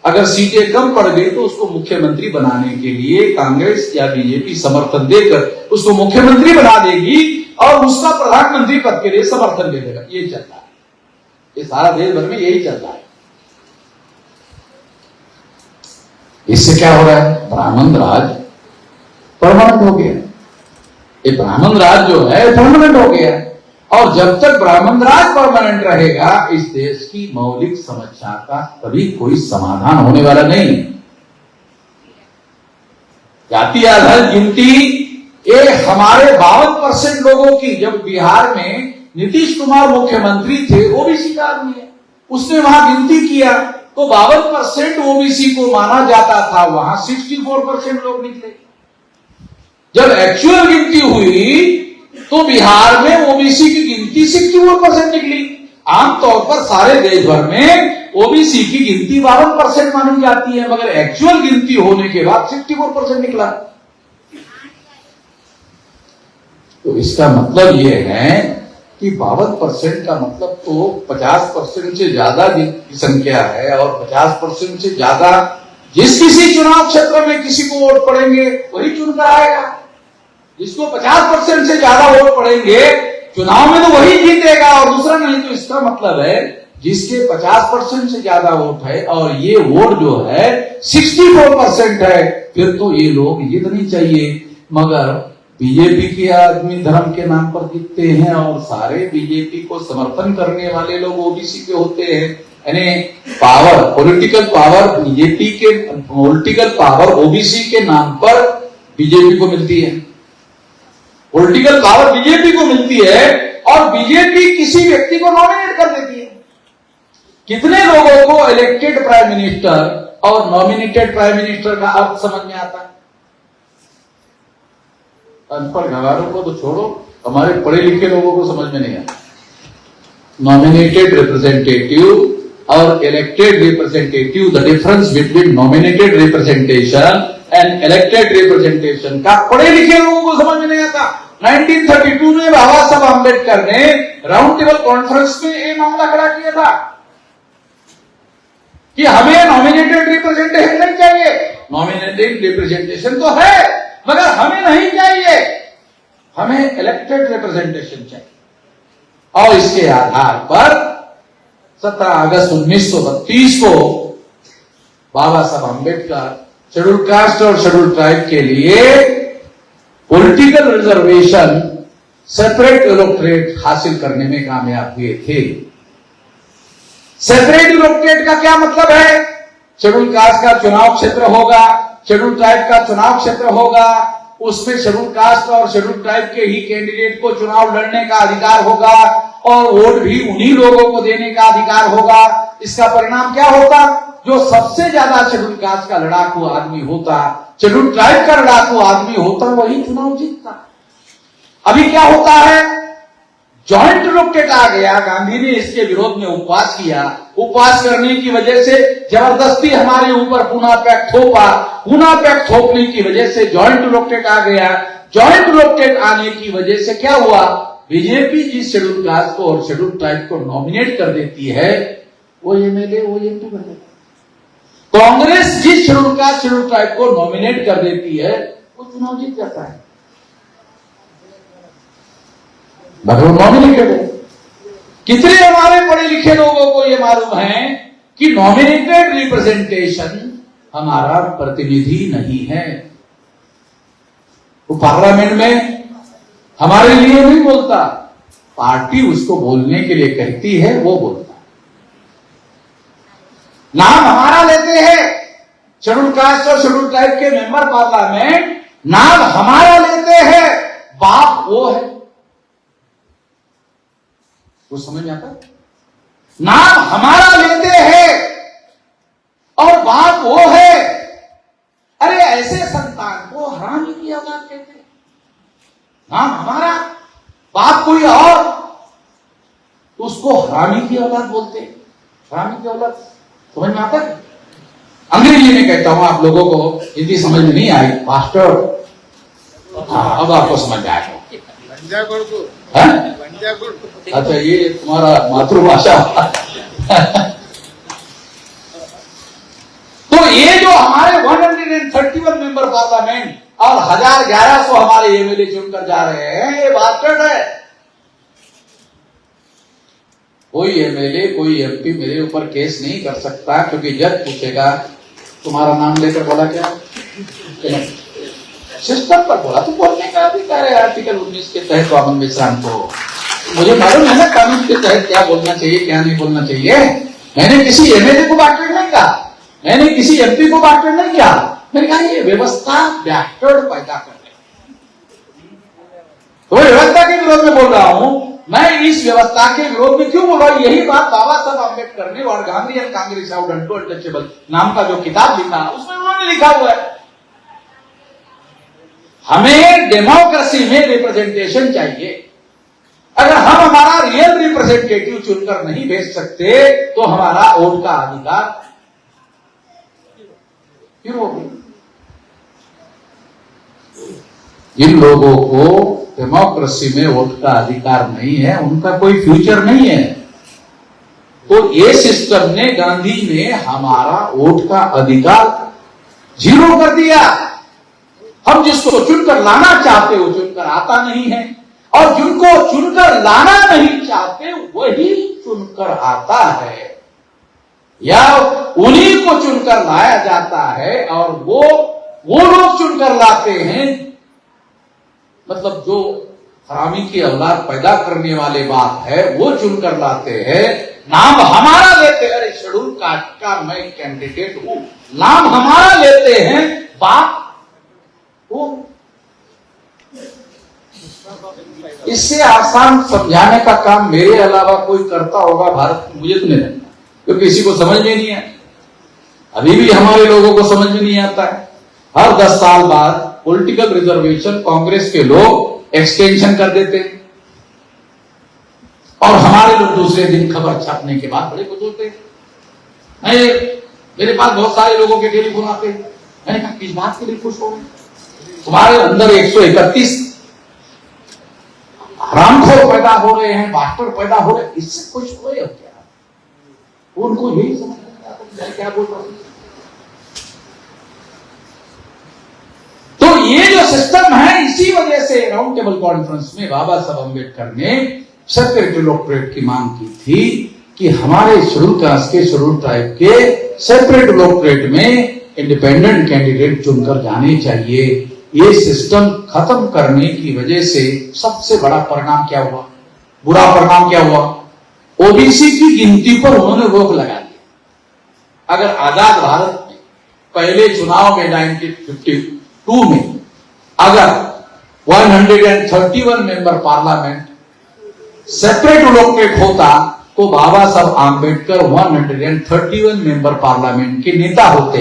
अगर सीटें कम पड़ गई तो उसको मुख्यमंत्री बनाने के लिए कांग्रेस या बीजेपी समर्थन देकर उसको मुख्यमंत्री बना देगी और उसका प्रधानमंत्री पद के लिए समर्थन दे देगा। ये चल रहा है, ये सारा देश भर में यही चल रहा है। इससे क्या हो रहा है? ब्राह्मण राज परमानेंट हो गया। ये ब्राह्मण राज जो है परमानेंट हो गया। और जब तक ब्राह्मण राज परमानेंट रहेगा, इस देश की मौलिक समस्या का कभी कोई समाधान होने वाला नहीं। जाति आधारित गिनती, ये हमारे 52% लोगों की, जब बिहार में नीतीश कुमार मुख्यमंत्री थे, ओबीसी का आदमी है, उसने वहां गिनती किया तो 52% ओबीसी को माना जाता था, वहां 64% लोग निकले। जब एक्चुअल गिनती हुई तो बिहार में ओबीसी की गिनती 64% निकली। आमतौर पर सारे देश भर में ओबीसी की गिनती 52% मानी जाती है, मगर एक्चुअल गिनती होने के बाद 64% निकला। तो इसका मतलब यह है कि 52% का मतलब तो 50% से ज्यादा की संख्या है, और 50% से ज्यादा जिस किसी चुनाव क्षेत्र में किसी को वोट पड़ेंगे वही चुनकर आएगा। जिसको 50% से ज्यादा वोट पड़ेंगे चुनाव में तो वही जीतेगा, और दूसरा नहीं। तो इसका मतलब है जिसके 50% से ज्यादा वोट है और ये वोट जो है 64% है, फिर तो ये लोग जीतनी चाहिए। मगर बीजेपी के आदमी धर्म के नाम पर जीतते हैं, और सारे बीजेपी को समर्थन करने वाले लोग ओबीसी के होते हैं। यानी पावर, पॉलिटिकल पावर बीजेपी के, पॉलिटिकल पावर ओबीसी के नाम पर बीजेपी को मिलती है। पॉलिटिकल पावर बीजेपी को मिलती है, और बीजेपी किसी व्यक्ति को नॉमिनेट कर देती है। कितने लोगों को इलेक्टेड प्राइम मिनिस्टर और नॉमिनेटेड प्राइम मिनिस्टर का अर्थ समझ में आता है? अनपढ़ गवारों को तो छोड़ो, हमारे पढ़े लिखे लोगों को समझ में नहीं आता। नॉमिनेटेड रिप्रेजेंटेटिव और elected representative, the difference between nominated representation and elected representation का पढ़े लिखे लोगों को समझ में नहीं आता। 1932 में बाबा साहब आम्बेडकर ने राउंड टेबल कॉन्फ्रेंस में ये मामला खड़ा किया था कि हमें नॉमिनेटेड रिप्रेजेंटेशन नहीं चाहिए। नॉमिनेटेड रिप्रेजेंटेशन तो है, मगर हमें नहीं चाहिए, हमें इलेक्टेड रिप्रेजेंटेशन चाहिए। और इसके आधार पर 17 अगस्त 1932 को बाबा साहब आम्बेडकर शेड्यूल कास्ट और शेड्यूल ट्राइब के लिए पॉलिटिकल रिजर्वेशन, सेपरेट इलेक्टोरेट हासिल करने में कामयाब हुए थे। सेपरेट इलेक्टोरेट का क्या मतलब है? शेड्यूल कास्ट का चुनाव क्षेत्र होगा, शेड्यूल ट्राइब का चुनाव क्षेत्र होगा, उसमें शेड्यूल कास्ट और शेड्यूल ट्राइब के ही कैंडिडेट को चुनाव लड़ने का अधिकार होगा, और वोट भी उन्हीं लोगों को देने का अधिकार होगा। इसका परिणाम क्या होता? जो सबसे ज्यादा शेड्यूल कास्ट का लड़ाकू आदमी होता, शेड्यूल ट्राइब का लड़ाकू आदमी होता, वही चुनाव जीतता। अभी क्या होता है? जॉइंट इलेक्टोरेट आ गया, गांधी ने इसके विरोध में उपवास किया। उपवास करने की वजह से जबरदस्ती हमारे ऊपर पुनः पैक्ट थोपा, पुनः पैक्ट थोपने की वजह से जॉइंट इलेक्टोरेट आ गया। जॉइंट इलेक्टोरेट आने की वजह से क्या हुआ? बीजेपी जिस शेड्यूल कास्ट को और शेड्यूल ट्राइब को नॉमिनेट कर देती है, वो एमएलए, वो एमपी बन जाता है। कांग्रेस जिस शेड्यूल कास्ट शेड्यूल ट्राइब को नॉमिनेट कर देती है, वो चुनाव जीत जाता है, मगर वो नॉमिनेटेड है। कितने हमारे पढ़े लिखे लोगों को ये मालूम है कि नॉमिनेटेड रिप्रेजेंटेशन हमारा प्रतिनिधि नहीं है। वो पार्लियामेंट में हमारे लिए नहीं बोलता, पार्टी उसको बोलने के लिए कहती है, वो बोलता। नाम हमारा लेते हैं, शेड्यूल कास्ट और शेड्यूल ट्राइब के मेंबर पार्लियामेंट नाम हमारा लेते हैं, बाप वो है। वो समझ में आता? नाम हमारा लेते हैं और बाप वो है। अरे ऐसे संतान को हरामी की औलाद कहते हैं। नाम हमारा, बाप कोई और, तो उसको हरामी की औलाद बोलते हैं। हरामी की औलाद समझ में आता है? अंग्रेजी में कहता हूं, आप लोगों को हिंदी समझ में नहीं आई, मास्टर। हाँ, अब आपको समझ आएगा। अच्छा, ये तुम्हारा मातृभाषा। तो ये जो हमारे 131 मेंबर पार्लियामेंट और 1100 हमारे एमएलए चुनकर जा रहे हैं, ये बास्टर्ड है। कोई एमएलए, कोई एमपी मेरे ऊपर केस नहीं कर सकता, क्योंकि जज पूछेगा तुम्हारा नाम लेकर बोला क्या? सिस्टम पर बोला तो बोलने का अधिकार है आर्टिकल 19 के तहत वामन मिश्राम को। मुझे मालूम है ना कानून के तहत क्या बोलना चाहिए, क्या नहीं बोलना चाहिए। मैंने किसी एमएलए को बास्टर्ड नहीं कहा, मैंने किसी एमपी को बास्टर्ड नहीं किया। मैंने कहा ये व्यवस्था बास्टर्ड पैदा कर रही है, तो व्यवस्था के विरोध में बोल रहा हूं। मैं इस व्यवस्था के विरोध में क्यों बोल रहा हूं? यही बात बाबा साहब आम्बेडकर ने और Gandhi and Congress out untouchable नाम का जो किताब लिखा, उसमें उन्होंने लिखा हुआ है हमें डेमोक्रेसी में रिप्रेजेंटेशन चाहिए। अगर हम हमारा रियल रिप्रेजेंटेटिव चुनकर नहीं भेज सकते तो हमारा वोट का अधिकार क्यों होगा? जिन लोगों को डेमोक्रेसी में वोट का अधिकार नहीं है, उनका कोई फ्यूचर नहीं है। तो ये सिस्टम ने, गांधी ने हमारा वोट का अधिकार जीरो कर दिया। हम जिसको चुनकर लाना चाहते वो चुनकर आता नहीं है, और जिनको चुनकर लाना नहीं चाहते वही चुनकर आता है, या उन्हीं को चुनकर लाया जाता है और वो लोग चुनकर लाते हैं। मतलब जो हरामी की औलाद पैदा करने वाले बात है वो चुनकर लाते हैं, नाम हमारा लेते हैं। अरे शेड्यूल कास्ट का मैं कैंडिडेट हूं, नाम हमारा लेते हैं, बात वो। इससे आसान समझाने का काम मेरे अलावा कोई करता होगा भारत में, मुझे तो नहीं लगता, क्योंकि किसी को समझ में नहीं है। अभी भी हमारे लोगों को समझ में नहीं आता है। हर 10 साल बाद पॉलिटिकल रिजर्वेशन कांग्रेस के लोग एक्सटेंशन कर देते हैं, और हमारे लोग दूसरे दिन खबर छपने के बाद बड़े खुश होते हैं। मेरे पास बहुत सारे लोगों के टेलीफोन आते हैं। मैंने कहा किस बात के लिए खुश हो? तुम्हारे अंदर 131 हरामखोर पैदा हो रहे हैं, मास्टर पैदा हो रहे हैं, इससे खुश हो रहे हो क्या? उनको यही समझ मैं क्या बोल रहा हूं। तो ये जो सिस्टम है, इसी वजह से राउंड टेबल कॉन्फ्रेंस में बाबा साहब अम्बेडकर ने सेपरेट इलेक्टोरेट की मांग की थी कि हमारे शेड्यूल कास्ट के, शेड्यूल ट्राइब के सेपरेट इलेक्टोरेट में इंडिपेंडेंट कैंडिडेट चुनकर जाने चाहिए। ये सिस्टम खत्म करने की वजह से सबसे बड़ा परिणाम क्या हुआ, बुरा परिणाम क्या हुआ? ओबीसी की गिनती पर उन्होंने रोक लगा दी। अगर आजाद भारत में पहले चुनाव में 1952 में अगर 131 मेंबर पार्लियामेंट सेपरेट इलेक्टोरेट होता तो बाबा साहब आंबेडकर 131 मेंबर पार्लियामेंट के नेता होते,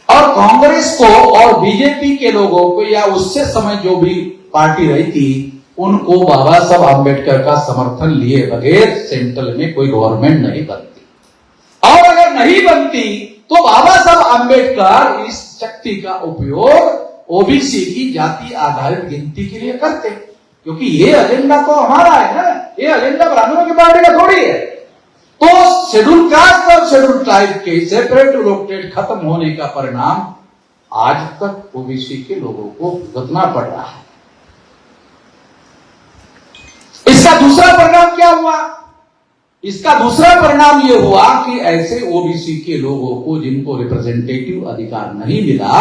और कांग्रेस को और बीजेपी के लोगों को या उससे समय जो भी पार्टी रही थी उनको बाबा साहब आंबेडकर का समर्थन लिए बगैर सेंट्रल में कोई गवर्नमेंट नहीं बनती। और अगर नहीं बनती तो बाबा साहब आंबेडकर इस शक्ति का उपयोग ओबीसी की जाति आधारित गिनती के लिए करते, क्योंकि ये एजेंडा तो हमारा है ना, ये एजेंडा ब्राह्मणों की पार्टी का थोड़ी है। तो शेड्यूल कास्ट और शेड्यूल ट्राइब के सेपरेट इलेक्टोरेट खत्म होने का परिणाम आज तक ओबीसी के लोगों को भुगतना पड़ रहा है। इसका दूसरा परिणाम क्या हुआ? इसका दूसरा परिणाम यह हुआ कि ऐसे ओबीसी के लोगों को जिनको रिप्रेजेंटेटिव अधिकार नहीं मिला,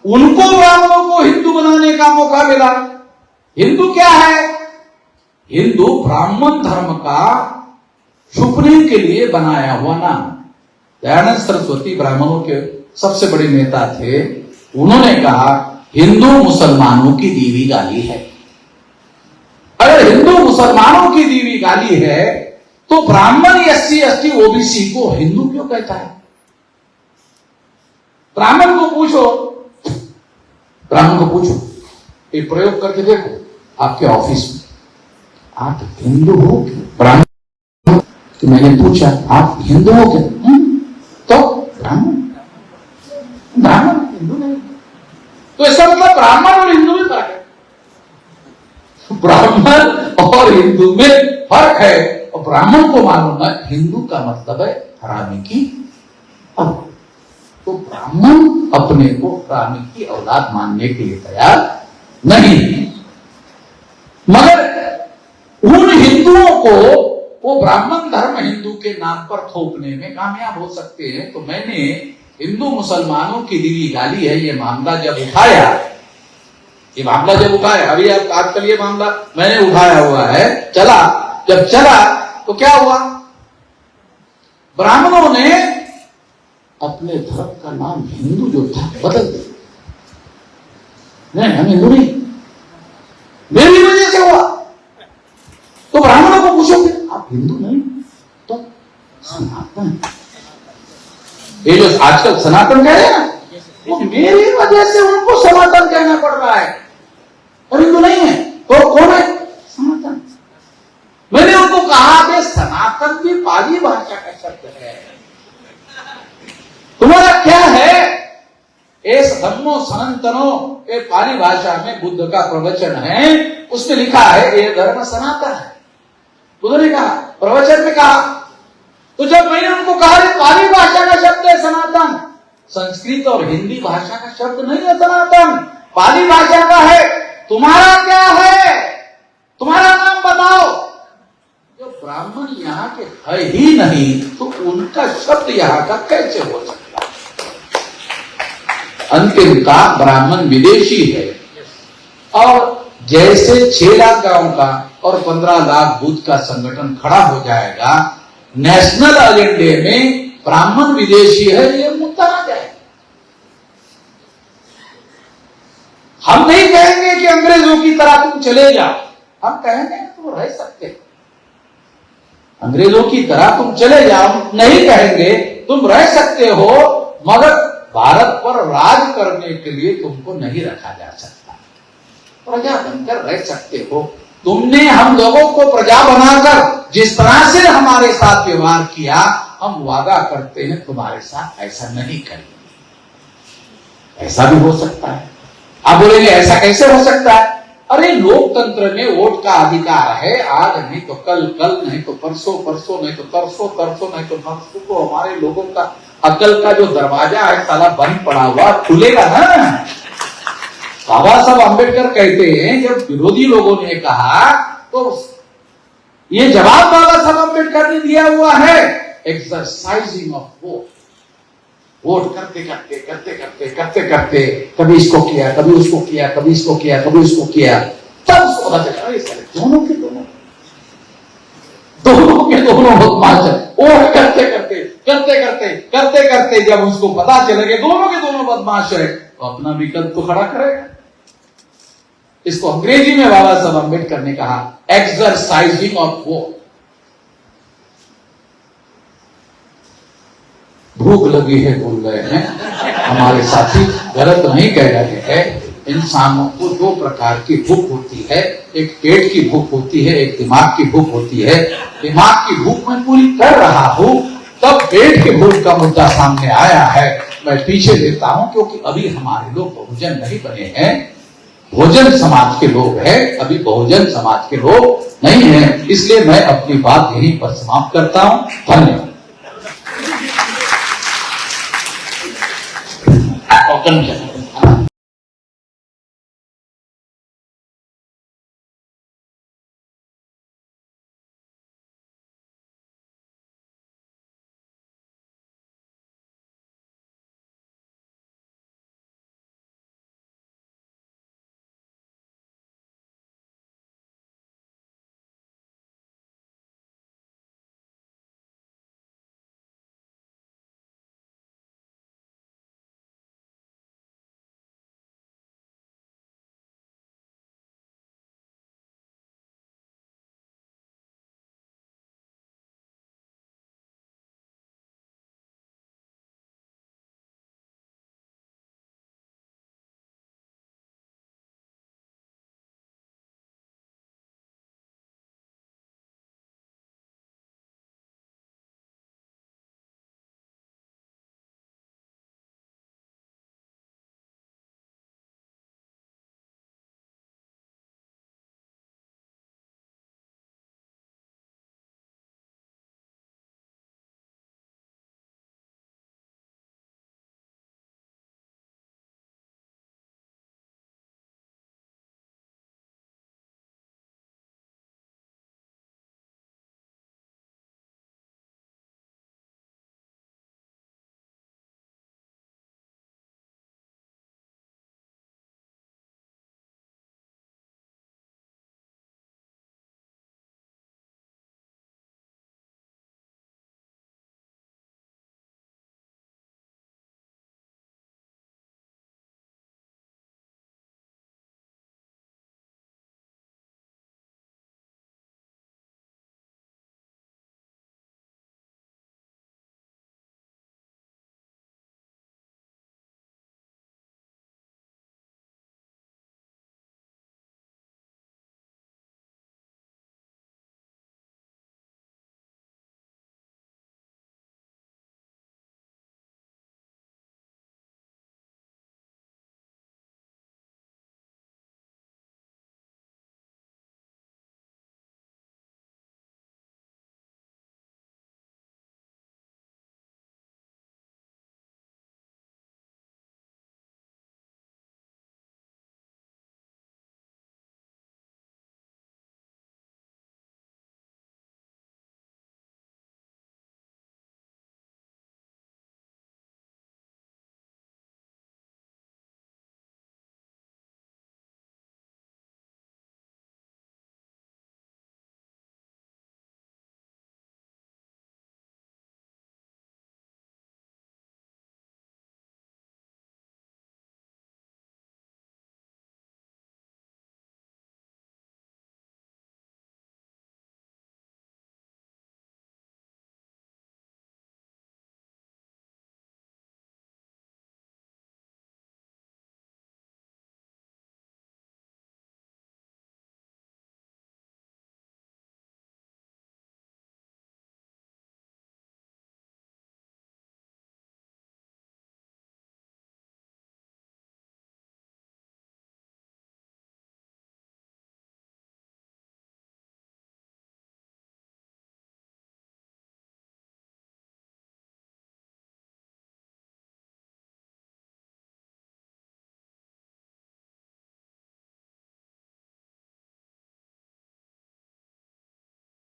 उनको ब्राह्मणों को हिंदू बनाने का मौका मिला। हिंदू क्या है? हिंदू ब्राह्मण धर्म का छुपने के लिए बनाया हुआ नाम। दयानंद सरस्वती ब्राह्मणों के सबसे बड़े नेता थे। उन्होंने कहा हिंदू मुसलमानों की दीवी गाली है। अगर हिंदू मुसलमानों की दीवी गाली है तो ब्राह्मण एससी एसटी ओबीसी को हिंदू क्यों कहता है? ब्राह्मण को पूछो, ये प्रयोग करके देखो आपके ऑफिस में, आप हिंदू हो क्या? ब्राह्मण तो मैंने पूछा आप हिंदू हो क्या? तो ब्राह्मण हिंदू नहीं। तो इसका मतलब ब्राह्मण और हिंदू में फर्क है। ब्राह्मण और हिंदू में फर्क है, और ब्राह्मण को मालूम है हिंदू का मतलब है हरामी की औलाद। तो ब्राह्मण अपने को हरामी की औलाद मानने के लिए तैयार नहीं, मगर उन हिंदुओं को वो ब्राह्मण धर्म हिंदू के नाम पर थोपने में कामयाब हो सकते हैं। तो मैंने हिंदू मुसलमानों की दीवी गाली है ये मामला जब उठाया, अभी अब आजकल ये मामला मैंने उठाया हुआ है, जब चला तो क्या हुआ? ब्राह्मणों ने अपने धर्म का नाम हिंदू जो था बदल दिया। नहीं, हम हिंदू नहीं, मेरी वजह से हुआ। तो ब्राह्मणों को पूछोगे आप हिंदू नहीं तो सनातन, ये जो आजकल सनातन कह रहे हैं ना, वो मेरी वजह से उनको सनातन कहना पड़ रहा है, और हिंदू नहीं है तो कौन है? सनातन। ये सनातन भी पाली भाषा का शब्द है। तुम्हारा क्या है? एस धम्मो सनातनो, ये पाली भाषा में बुद्ध का प्रवचन है, उसमें लिखा है ये धर्म सनातन है। बुद्ध ने कहा, प्रवचन में कहा। तो जब मैंने उनको कहा ये पाली भाषा का शब्द है सनातन, संस्कृत और हिंदी भाषा का शब्द नहीं है सनातन, पाली भाषा का है। तुम्हारा क्या है? तुम्हारा नाम बताओ। जो ब्राह्मण यहाँ के है ही नहीं तो उनका शब्द यहाँ का कैसे हो सकता है? अंतिम का ब्राह्मण विदेशी है, और जैसे 6 लाख गांव का और 15 लाख बूथ का संगठन खड़ा हो जाएगा, नेशनल एजेंडे में ब्राह्मण विदेशी है ये मुद्दा आ जाए। हम नहीं कहेंगे कि अंग्रेजों की तरह तुम चले जाओ, हम कहेंगे तुम रह सकते हो। अंग्रेजों की तरह तुम चले जाओ नहीं कहेंगे, तुम रह सकते हो, मगर भारत पर राज करने के लिए तुमको नहीं रखा जा सकता। प्रजा बनकर रह सकते हो। तुमने हम लोगों को प्रजा बनाकर जिस तरह से हमारे साथ व्यवहार किया, हम वादा करते हैं तुम्हारे साथ ऐसा नहीं करेंगे। ऐसा भी हो सकता है। आप बोलेंगे ऐसा कैसे हो सकता है? अरे लोकतंत्र में वोट का अधिकार है, आज नहीं तो कल, कल नहीं तो परसों, परसों नहीं तो तरसों, तरसों नहीं तो नरसों को हमारे लोगों का अकल का जो दरवाजा है साला बंद पड़ा हुआ, खुलेगा ना। बाबा साहब अम्बेडकर कहते हैं, जब विरोधी लोगों ने कहा तो ये जवाब बाबा साहब अम्बेडकर ने दिया हुआ है, एक्सरसाइजिंग ऑफ वोट। वोट करते करते करते करते करते करते कभी इसको किया, कभी उसको किया, कभी इसको किया, कभी उसको किया, तब उसको पता चला दोनों के दोनों बदमाश है। वोट करते करते करते करते करते करते जब उसको पता चलेगा दोनों के दोनों बदमाश है, तो अपना विकल्प तो खड़ा करेगा। इसको अंग्रेजी में बाबा साहब अम्बेडकर ने कहा एक्सरसाइजिंग ऑफ वोट। भूख लगी है बोल रहे हैं हमारे साथी, गलत नहीं कह रहे हैं। इंसानों को 2 प्रकार की भूख होती है, एक पेट की भूख होती है, एक दिमाग की भूख होती है। दिमाग की भूख मैं पूरी कर रहा हूं, तब पेट की भूख का मुद्दा सामने आया है। मैं पीछे देता हूं क्योंकि अभी हमारे लोग बहुजन नहीं बने हैं, भोजन समाज के लोग हैं, अभी बहुजन समाज के लोग नहीं हैं। इसलिए मैं अपनी बात यहीं पर समाप्त करता हूं। धन्यवाद।